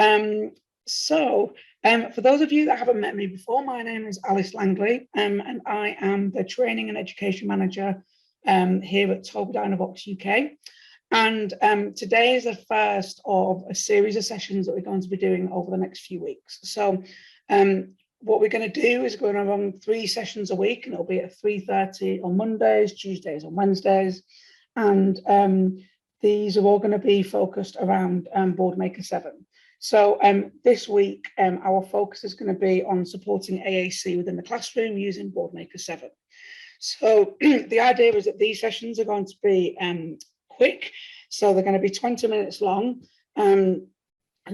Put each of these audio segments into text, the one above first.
For those of you that haven't met me before, my name is Alice Langley, and I am the Training and Education Manager here at Tobii Dynavox UK. And today is the first of a series of sessions that we're going to be doing over the next few weeks. So what we're going to do is we're going to run 3 sessions a week, and it'll be at 3:30 on Mondays, Tuesdays and Wednesdays. And these are all going to be focused around Boardmaker 7. So this week, our focus is going to be on supporting AAC within the classroom using Boardmaker 7. So the idea is that these sessions are going to be quick. So they're going to be 20 minutes long. And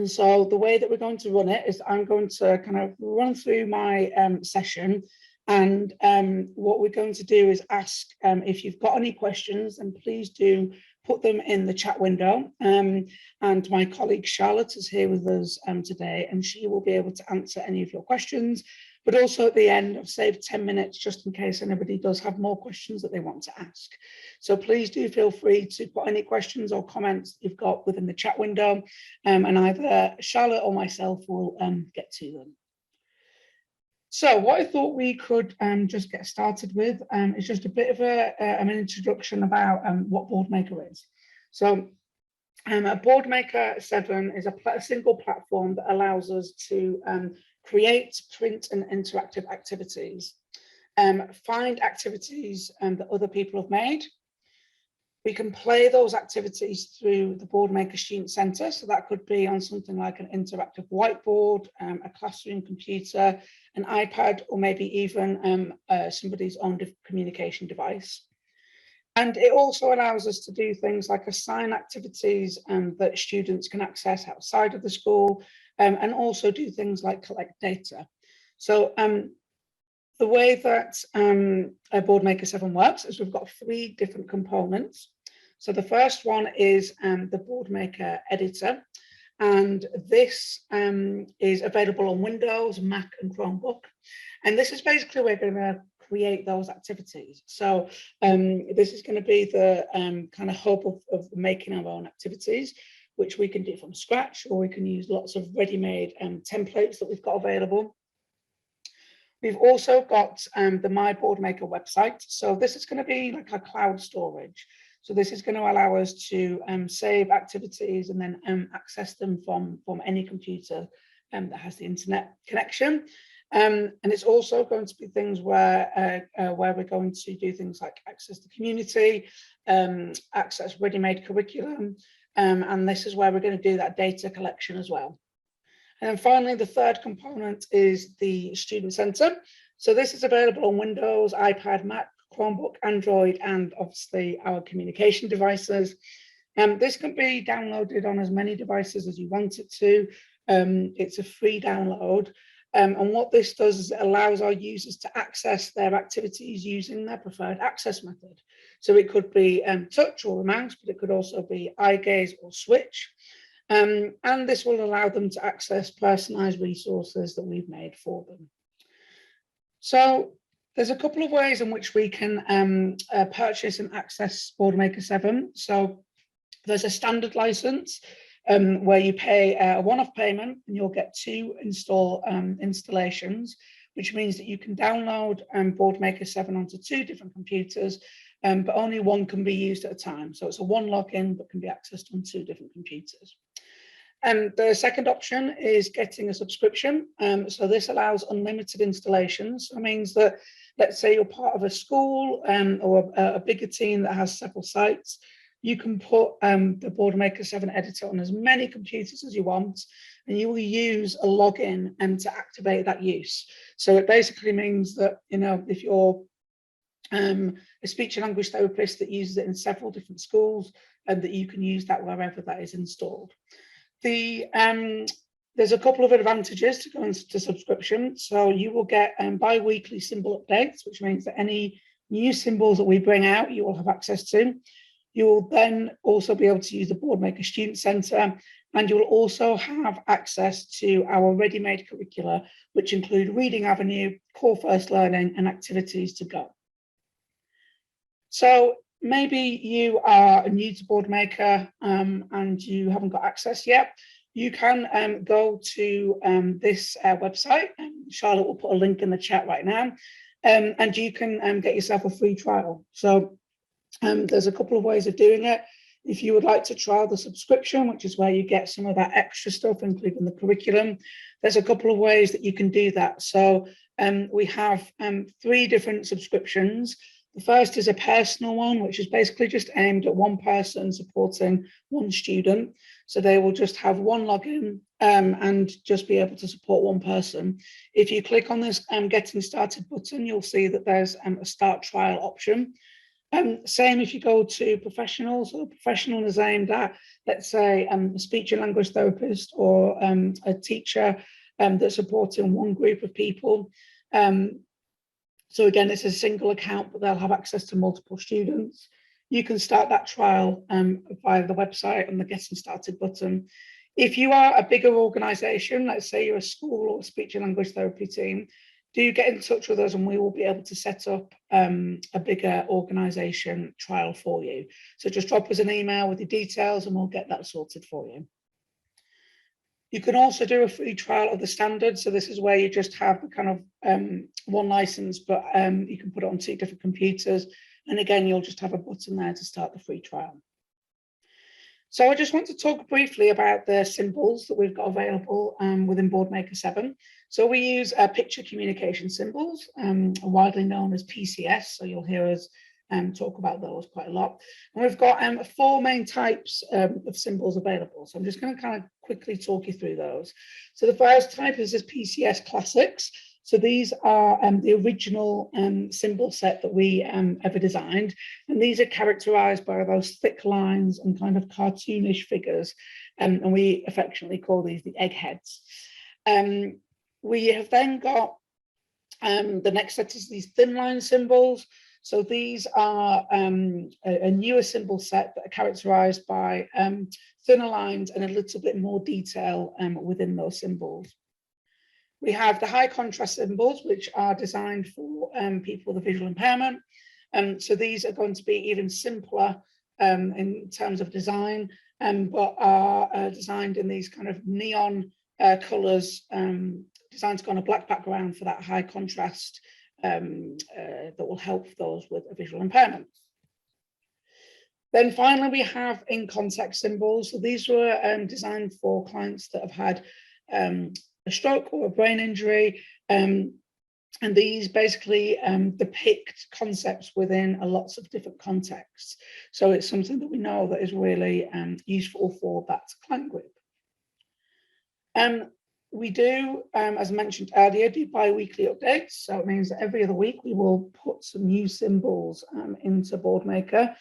so the way that we're going to run it is I'm going to kind of run through my session. And what we're going to do is ask if you've got any questions, and please do put them in the chat window. And my colleague Charlotte is here with us today, and she will be able to answer any of your questions. But also at the end, I've saved 10 minutes just in case anybody does have more questions that they want to ask. So please do feel free to put any questions or comments you've got within the chat window, and either Charlotte or myself will get to them. So what I thought we could just get started with is just a bit of an introduction about what Boardmaker is. So Boardmaker 7 is a single platform that allows us to create, print and interactive activities, find activities that other people have made. We can play those activities through the Boardmaker Student Centre. So that could be on something like an interactive whiteboard, a classroom computer, an iPad, or maybe even somebody's own communication device. And it also allows us to do things like assign activities that students can access outside of the school, and also do things like collect data. So the way that Boardmaker 7 works is we've got 3 different components. So the first one is the Boardmaker editor, and this is available on Windows, Mac and Chromebook. And this is basically where we're going to create those activities. So this is going to be the kind of hub of making our own activities, which we can do from scratch, or we can use lots of ready-made templates that we've got available. We've also got the My Boardmaker website. So this is going to be like a cloud storage. So this is going to allow us to save activities and then access them from any computer that has the internet connection. And it's also going to be things where we're going to do things like access the community, access ready-made curriculum, and this is where we're going to do that data collection as well. And then finally, the third component is the Student Centre. So this is available on Windows, iPad, Mac, Chromebook, Android, and obviously our communication devices. This can be downloaded on as many devices as you want it to. It's a free download. And what this does is it allows our users to access their activities using their preferred access method. So it could be touch or a mouse, but it could also be eye gaze or switch. And this will allow them to access personalized resources that we've made for them. So there's a couple of ways in which we can purchase and access Boardmaker 7. So there's a standard license where you pay a one-off payment and you'll get 2 installations, which means that you can download Boardmaker 7 onto 2 different computers, but only one can be used at a time. So it's a one login, but can be accessed on 2 different computers. And the second option is getting a subscription. So this allows unlimited installations. It means that, let's say you're part of a school or a bigger team that has several sites, you can put the Boardmaker 7 editor on as many computers as you want, and you will use a login to activate that use. So it basically means that, you know, if you're a speech and language therapist that uses it in several different schools, and that you can use that wherever that is installed. There's a couple of advantages to going to subscription. So you will get bi-weekly symbol updates, which means that any new symbols that we bring out, you will have access to. You will then also be able to use the Boardmaker Student Centre, and you will also have access to our ready-made curricula, which include Reading Avenue, Core First Learning, and Activities to Go. So maybe you are new to Boardmaker and you haven't got access yet. you can go to this website. Charlotte will put a link in the chat right now, and you can get yourself a free trial. So there's a couple of ways of doing it. If you would like to trial the subscription, which is where you get some of that extra stuff, including the curriculum, there's a couple of ways that you can do that. So we have 3 different subscriptions. The first is a personal one, which is basically just aimed at one person supporting one student. So they will just have one login and just be able to support one person. If you click on this Getting Started button, you'll see that there's a start trial option. Same if you go to professional. So professional is aimed at, let's say, a speech and language therapist or a teacher that's supporting one group of people. So again, it's a single account, but they'll have access to multiple students. You can start that trial via the website and the Getting Started button. If you are a bigger organisation, let's say you're a school or a speech and language therapy team, do get in touch with us and we will be able to set up a bigger organisation trial for you. So just drop us an email with your details and we'll get that sorted for you. You can also do a free trial of the standard. So this is where you just have the kind of one license, but you can put it on 2 different computers. And again, you'll just have a button there to start the free trial. So I just want to talk briefly about the symbols that we've got available within Boardmaker 7. So we use picture communication symbols, widely known as PCS. So you'll hear us talk about those quite a lot. And we've got 4 main types of symbols available. So I'm just going to kind of quickly talk you through those. So the first type is this PCS Classics. So these are the original symbol set that we ever designed. And these are characterized by those thick lines and kind of cartoonish figures. And we affectionately call these the eggheads. We have then got the next set is these thin line symbols. So these are a newer symbol set that are characterized by thinner lines and a little bit more detail within those symbols. We have the high contrast symbols, which are designed for people with a visual impairment. So these are going to be even simpler in terms of design, but are designed in these kind of neon colors, designed to go on a black background for that high contrast that will help those with a visual impairment. Then finally, we have in context symbols. So these were designed for clients that have had a stroke or a brain injury, and these basically depict concepts within lots of different contexts. So it's something that we know that is really useful for that client group. We do, as mentioned earlier, do bi-weekly updates. So it means that every other week we will put some new symbols into Boardmaker.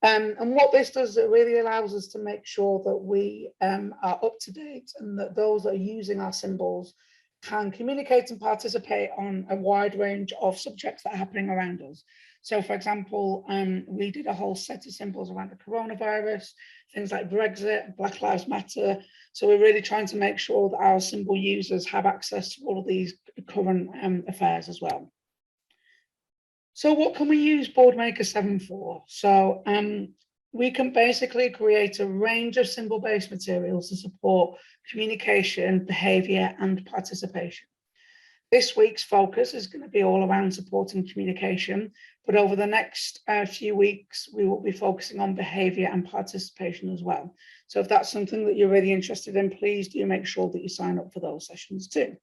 And what this does, it really allows us to make sure that we are up to date and that those that are using our symbols can communicate and participate on a wide range of subjects that are happening around us. So, for example, we did a whole set of symbols around the coronavirus, things like Brexit, Black Lives Matter. So we're really trying to make sure that our symbol users have access to all of these current affairs as well. So what can we use Boardmaker 7 for? So we can basically create a range of symbol-based materials to support communication, behaviour and participation. This week's focus is going to be all around supporting communication, but over the next few weeks, we will be focusing on behaviour and participation as well. So if that's something that you're really interested in, please do make sure that you sign up for those sessions too.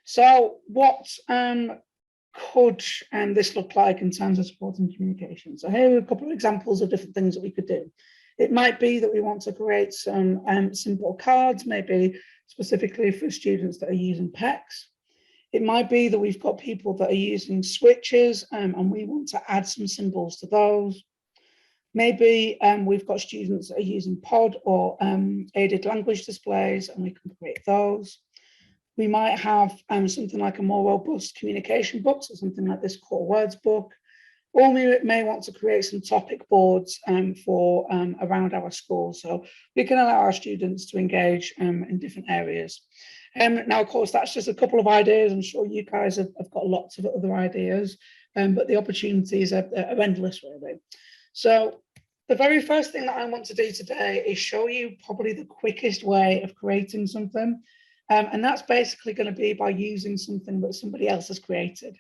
So what could this look like in terms of supporting communication? So here are a couple of examples of different things that we could do. It might be that we want to create some symbol cards, maybe specifically for students that are using PECs. It might be that we've got people that are using switches and we want to add some symbols to those. Maybe we've got students that are using POD or aided language displays and we can create those. We might have something like a more robust communication book, so something like this core words book, or we may want to create some topic boards for around our school, so we can allow our students to engage in different areas. Now, of course, that's just a couple of ideas. I'm sure you guys have got lots of other ideas, but the opportunities are endless, really. So The very first thing that I want to do today is show you probably the quickest way of creating something. And that's basically going to be by using something that somebody else has created.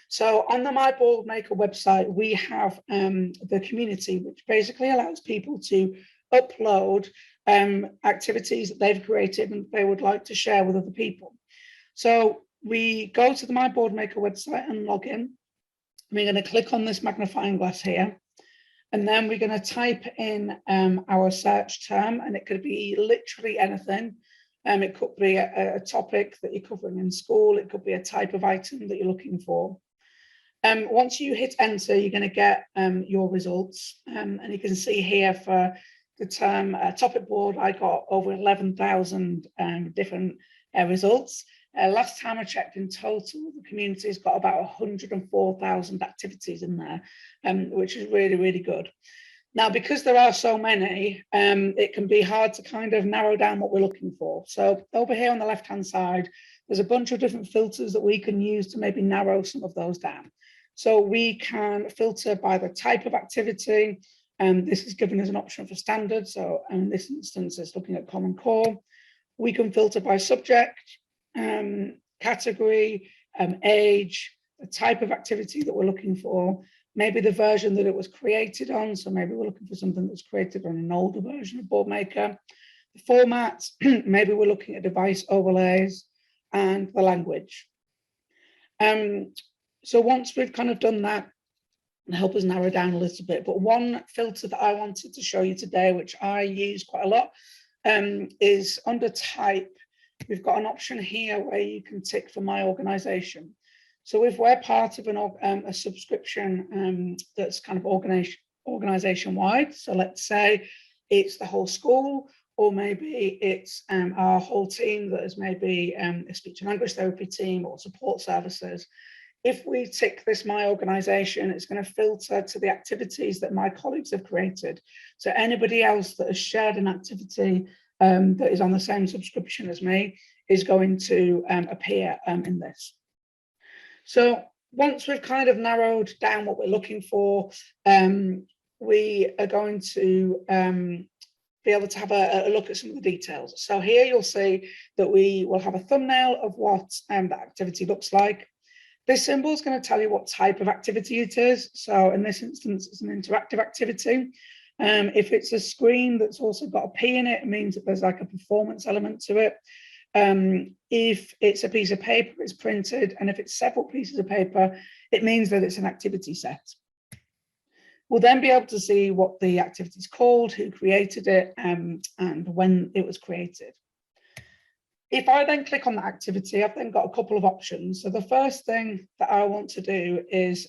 So on the My Boardmaker website, we have the community, which basically allows people to upload activities that they've created and they would like to share with other people. So we go to the My Boardmaker website and log in. We're going to click on this magnifying glass here. And then we're going to type in our search term, and it could be literally anything. It could be a topic that you're covering in school. It could be a type of item that you're looking for. Once you hit enter, you're going to get your results. And you can see here for the term topic board, I got over 11,000 different results. Last time I checked, in total, the community's got about 104,000 activities in there, which is really, really good. Now, because there are so many, it can be hard to kind of narrow down what we're looking for. So over here on the left-hand side, there's a bunch of different filters that we can use to maybe narrow some of those down. So we can filter by the type of activity, and this is given as an option for standard. So in this instance, it's looking at Common Core. We can filter by subject, category, age, the type of activity that we're looking for, maybe the version that it was created on. So maybe we're looking for something that's created on an older version of Boardmaker. The format, maybe we're looking at device overlays, and the language. So once we've kind of done that, and help us narrow down a little bit, but one filter that I wanted to show you today, which I use quite a lot, is under type. We've got an option here where you can tick for my organization. So if we're part of a subscription that's kind of organization wide, so let's say it's the whole school, or maybe it's our whole team that is maybe a speech and language therapy team or support services. If we tick this my organization, it's going to filter to the activities that my colleagues have created. So anybody else that has shared an activity that is on the same subscription as me is going to appear in this. So once we've kind of narrowed down what we're looking for, we are going to be able to have a look at some of the details. So here you'll see that we will have a thumbnail of what the activity looks like. This symbol is going to tell you what type of activity it is. So in this instance, it's an interactive activity. If it's a screen that's also got a P in it, it means that there's like a performance element to it. If it's a piece of paper, it's printed, and if it's several pieces of paper, it means that it's an activity set. We'll then be able to see what the activity is called, who created it, and when it was created. If I then click on the activity, I've then got a couple of options. So the first thing that I want to do is,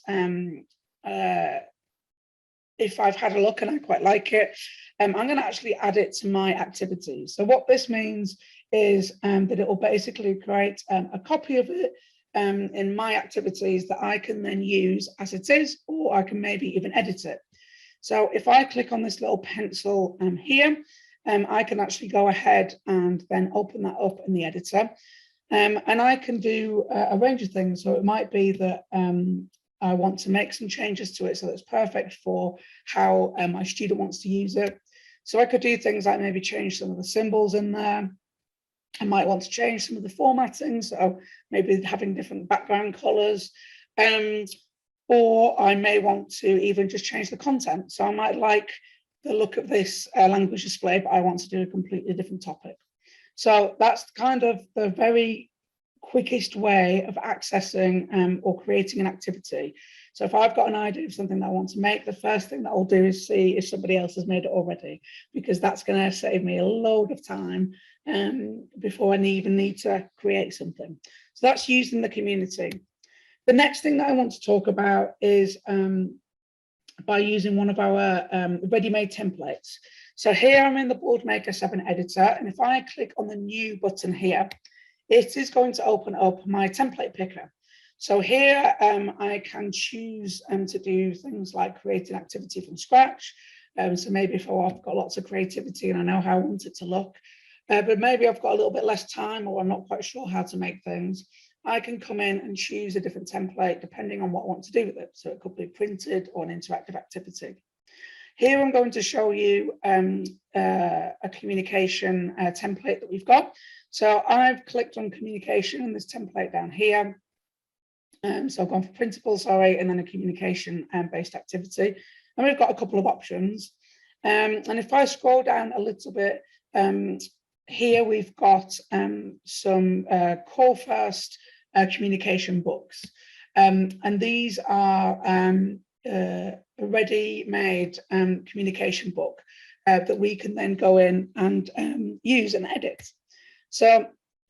if I've had a look and I quite like it, I'm going to actually add it to my activities. So what this means is that it will basically create a copy of it in my activities that I can then use as it is, or I can maybe even edit it. So if I click on this little pencil here, I can actually go ahead and then open that up in the editor. And I can do a range of things. So it might be that I want to make some changes to it so that it's perfect for how my student wants to use it. So I could do things like maybe change some of the symbols in there. I might want to change some of the formatting, so maybe having different background colors. Or I may want to even just change the content. So I might like the look of this language display, but I want to do a completely different topic. So that's kind of the very quickest way of accessing or creating an activity. So if I've got an idea of something that I want to make, the first thing that I'll do is see if somebody else has made it already, because that's going to save me a load of time before I even need to create something. So that's using the community. The next thing that I want to talk about is by using one of our ready-made templates. So here I'm in the Boardmaker 7 editor, and if I click on the new button here, it is going to open up my template picker. So here I can choose to do things like create an activity from scratch. So maybe if I've got lots of creativity and I know how I want it to look, but maybe I've got a little bit less time or I'm not quite sure how to make things, I can come in and choose a different template depending on what I want to do with it. So it could be printed or an interactive activity. Here I'm going to show you a communication template that we've got. So I've clicked on communication in this template down here. So I've gone for principal, sorry, and then a communication based activity. And we've got a couple of options. And if I scroll down a little bit, here we've got some call first communication books. And these are a ready-made communication book that we can then go in and use and edit. So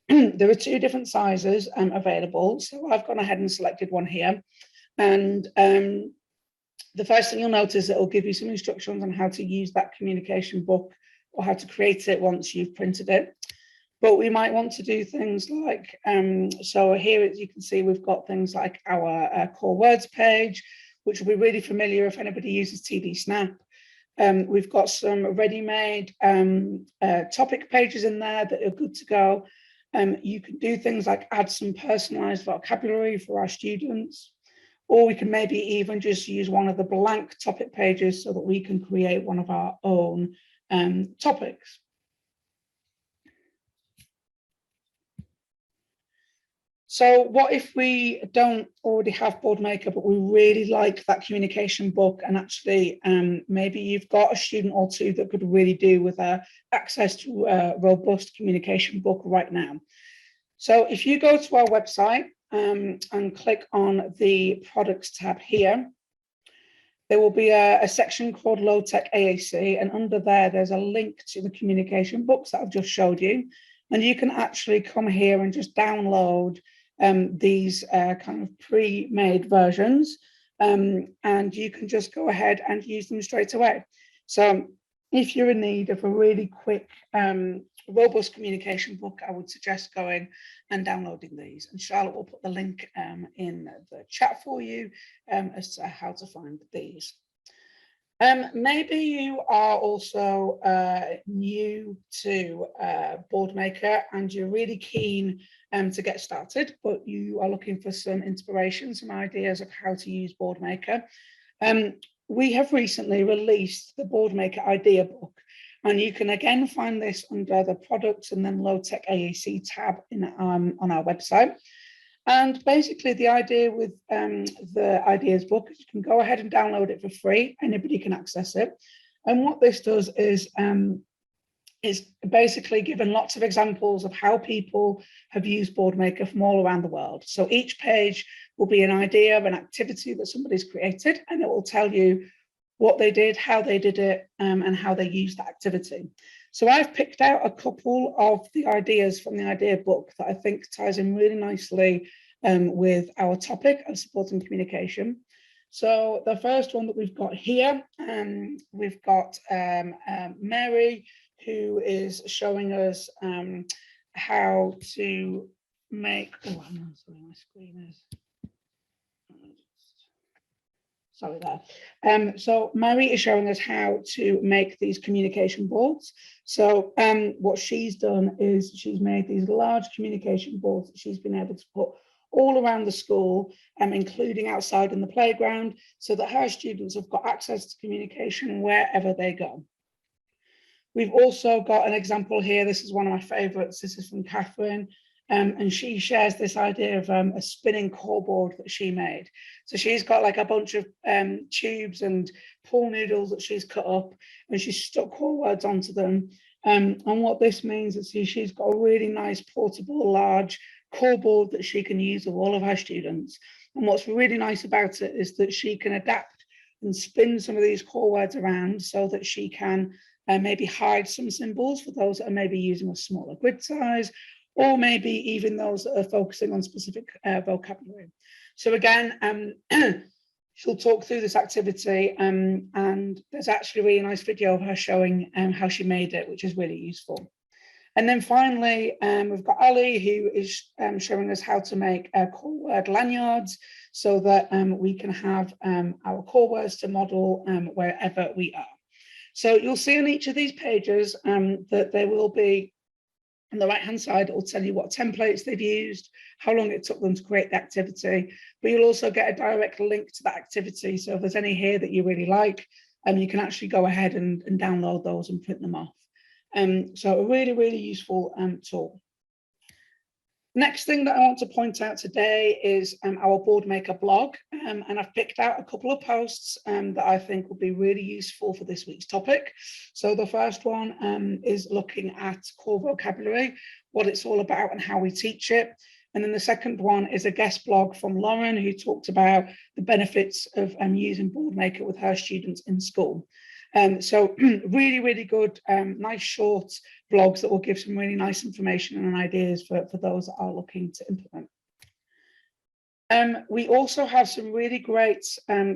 there are two different sizes available. So I've gone ahead and selected one here. And the first thing you'll notice, it will give you some instructions on how to use that communication book or how to create it once you've printed it. But we might want to do things like, so here, as you can see, we've got things like our core words page, which will be really familiar if anybody uses TD Snap. We've got some ready-made topic pages in there that are good to go. You can do things like add some personalized vocabulary for our students, or we can maybe even just use one of the blank topic pages so that we can create one of our own topics. So what if we don't already have Boardmaker, but we really like that communication book, and actually maybe you've got a student or two that could really do with access to a robust communication book right now. So if you go to our website and click on the products tab here, there will be a section called Low Tech AAC, and under there, there's a link to the communication books that I've just showed you. And you can actually come here and just download these kind of pre-made versions, and you can just go ahead and use them straight away. So if you're in need of a really quick, robust communication book, I would suggest going and downloading these. And Charlotte will put the link in the chat for you as to how to find these. Maybe you are also new to Boardmaker and you're really keen to get started, but you are looking for some inspiration, some ideas of how to use Boardmaker. We have recently released the Boardmaker Idea Book, and you can again find this under the Products and then Low Tech AAC tab on our website. And basically the idea with the Ideas book is you can go ahead and download it for free. Anybody can access it. And what this does is basically given lots of examples of how people have used Boardmaker from all around the world. So each page will be an idea of an activity that somebody's created, and it will tell you what they did, how they did it, and how they used that activity. So I've picked out a couple of the ideas from the idea book that I think ties in really nicely with our topic of supporting communication. So the first one that we've got here, we've got Mary, who is showing us how to make, oh, I'm sorry, my screen is, sorry there. So Mary is showing us how to make these communication boards. So what she's done is she's made these large communication boards that she's been able to put all around the school, including outside in the playground, so that her students have got access to communication wherever they go. We've also got an example here. This is one of my favorites. This is from Catherine. And she shares this idea of a spinning core board that she made. So she's got like a bunch of tubes and pool noodles that she's cut up, and she's stuck core words onto them. And what this means is she's got a really nice portable, large core board that she can use with all of her students. And what's really nice about it is that she can adapt and spin some of these core words around so that she can maybe hide some symbols for those that are maybe using a smaller grid size, or maybe even those that are focusing on specific vocabulary. So again, she'll talk through this activity, and there's actually a really nice video of her showing how she made it, which is really useful. And then finally, we've got Ali, who is showing us how to make core word lanyards so that we can have our core words to model wherever we are. So you'll see on each of these pages that there will be, on the right-hand side, it will tell you what templates they've used, how long it took them to create the activity, but you'll also get a direct link to that activity. So if there's any here that you really like, you can actually go ahead and download those and print them off. So a really, really useful tool. Next thing that I want to point out today is our Boardmaker blog, and I've picked out a couple of posts that I think will be really useful for this week's topic. So the first one is looking at core vocabulary, what it's all about and how we teach it. And then the second one is a guest blog from Lauren, who talked about the benefits of using Boardmaker with her students in school. So really, really good, nice short blogs that will give some really nice information and ideas for those that are looking to implement. We also have some really great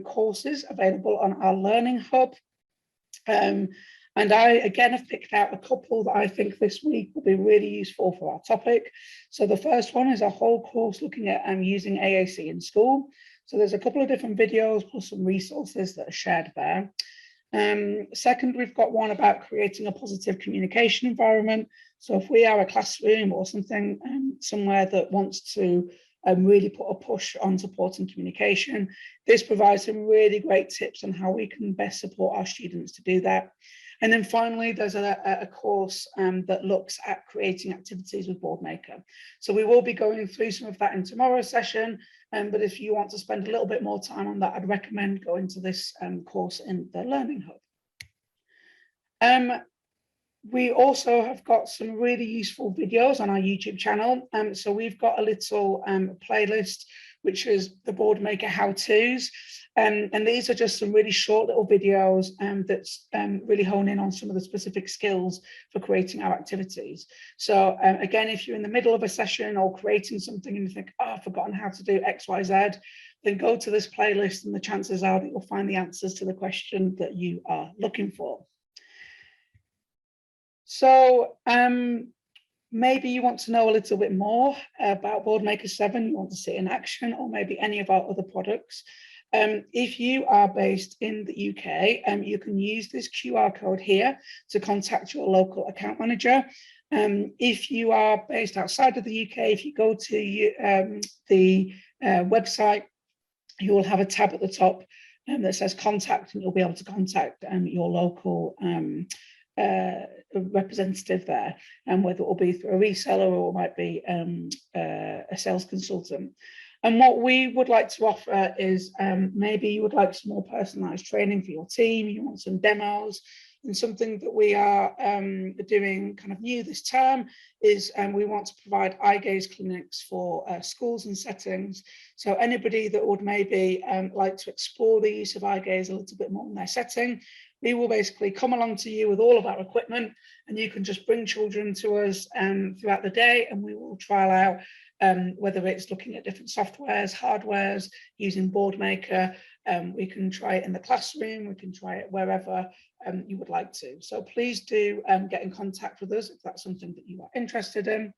courses available on our Learning Hub. And I, again, have picked out a couple that I think this week will be really useful for our topic. So the first one is a whole course looking at using AAC in school. So there's a couple of different videos plus some resources that are shared there. Second, we've got one about creating a positive communication environment. So if we are a classroom or something somewhere that wants to really put a push on supporting communication, this provides some really great tips on how we can best support our students to do that. And then finally, there's a course that looks at creating activities with Boardmaker. So we will be going through some of that in tomorrow's session. But if you want to spend a little bit more time on that, I'd recommend going to this course in the Learning Hub. We also have got some really useful videos on our YouTube channel. So we've got a little playlist, which is the Boardmaker how-tos. And these are just some really short little videos that's really hone in on some of the specific skills for creating our activities. So again, if you're in the middle of a session or creating something and you think, oh, I've forgotten how to do X, Y, Z, then go to this playlist and the chances are that you'll find the answers to the question that you are looking for. So maybe you want to know a little bit more about Boardmaker 7, you want to see it in action, or maybe any of our other products. If you are based in the UK, you can use this QR code here to contact your local account manager. If you are based outside of the UK, if you go to the website, you will have a tab at the top that says contact, and you'll be able to contact your local representative there, and whether it will be through a reseller or it might be a sales consultant. And what we would like to offer is maybe you would like some more personalized training for your team, you want some demos, and something that we are doing kind of new this term is we want to provide eye gaze clinics for schools and settings. So anybody that would maybe like to explore the use of eye gaze a little bit more in their setting, we will basically come along to you with all of our equipment, and you can just bring children to us throughout the day, and we will trial out whether it's looking at different softwares, hardwares, using Boardmaker. We can try it in the classroom, we can try it wherever you would like to. So please do get in contact with us if that's something that you are interested in.